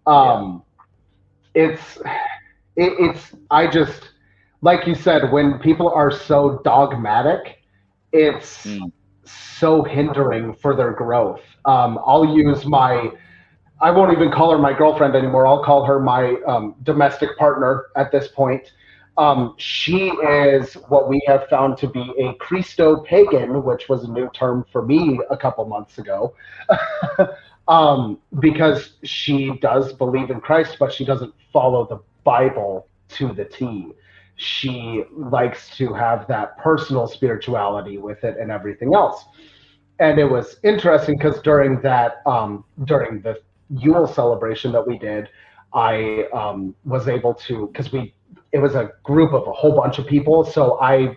Yeah. Um, it's it's I just like you said, when people are so dogmatic, it's Mm. so hindering for their growth. I'll use my I won't even call her my girlfriend anymore. I'll call her my domestic partner at this point. She is what we have found to be a Christo pagan, which was a new term for me a couple months ago. Because she does believe in Christ, but she doesn't follow the Bible to the T. She likes to have that personal spirituality with it and everything else. And it was interesting because during the Yule celebration that we did, I was able to because we it was a group of a whole bunch of people. So I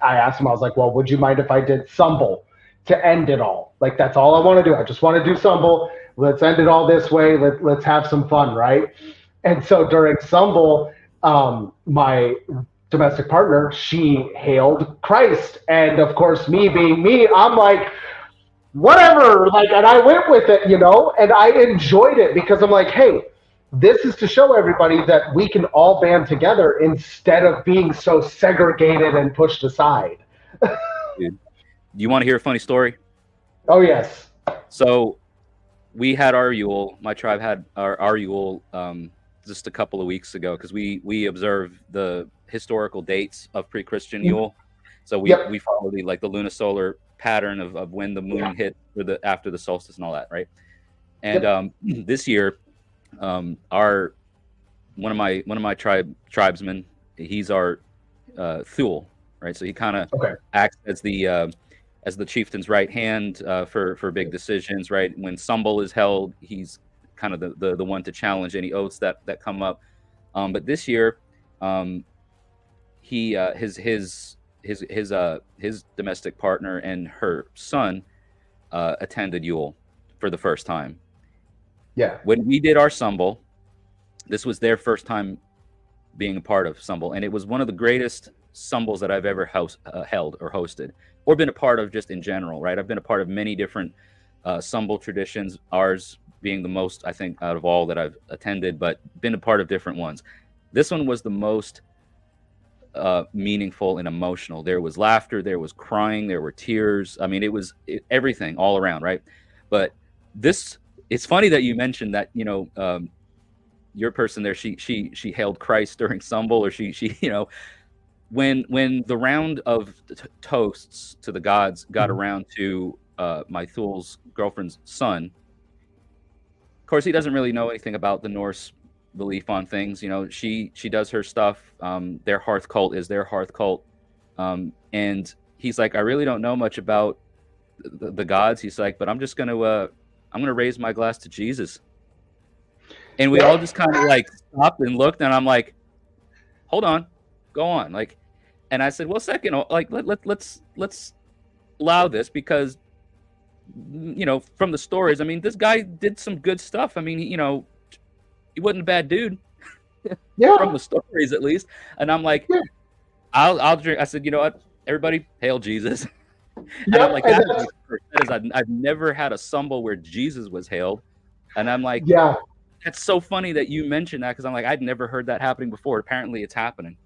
asked him, I was like, well, would you mind if I did Sumbel to end it all? Like that's all I want to do. I just want to do Sumbel. Let's end it all this way. Let's have some fun, right? And so during Sumbel, my domestic partner, she hailed Christ. And of course, me being me, I'm like, whatever, like, and I went with it, and I enjoyed it because I'm like, hey, this is to show everybody that we can all band together instead of being so segregated and pushed aside. Dude. Do you want to hear a funny story? Oh yes. So we had our Yule. My tribe had our Yule just a couple of weeks ago because we observe the historical dates of pre-Christian Yule. So we Yep. follow the lunisolar pattern of when the moon hit for the after the solstice and all that, right? And Yep. this year, our one of my tribesmen, he's our Thule, right? So he kind of Okay. acts as the chieftain's right hand for big decisions, right? When Sumbel is held, he's kind of the one to challenge any oaths that come up. But this year, um, he his domestic partner and her son attended Yule for the first time. Yeah. When we did our Sumbel, this was their first time being a part of Sumbel, and it was one of the greatest Sumbels that I've ever held or hosted, or been a part of just in general. Right, I've been a part of many different Sumbel traditions. Ours being the most, I think, out of all that I've attended, but been a part of different ones. This one was the most meaningful and emotional. There was laughter, there was crying, there were tears. I mean, everything all around, right? But this, it's funny that you mentioned that. Your person there, she hailed Christ during Sumbel, or she when the round of toasts to the gods got Mhm. around to my Thul's girlfriend's son. Of course, he doesn't really know anything about the Norse belief on things. She does her stuff. Their hearth cult is their hearth cult, and he's like, I really don't know much about the gods. He's like, but I'm gonna raise my glass to Jesus. And we all Yep. just kind of like stopped and looked, and I'm like, hold on, go on, like. And I said, well, second, like let's allow this because from the stories, I mean, this guy did some good stuff. I mean, he wasn't a bad dude from Yeah. the stories at least. And I'm like, Yeah. I'll drink. I said, you know what, everybody, hail Jesus. And I'm Yep. like, And that is my that's first. That is, I've never had a Sumbel where Jesus was hailed. And I'm like, yeah. that's so funny that you mentioned that because I'm like, I'd never heard that happening before. Apparently, it's happening.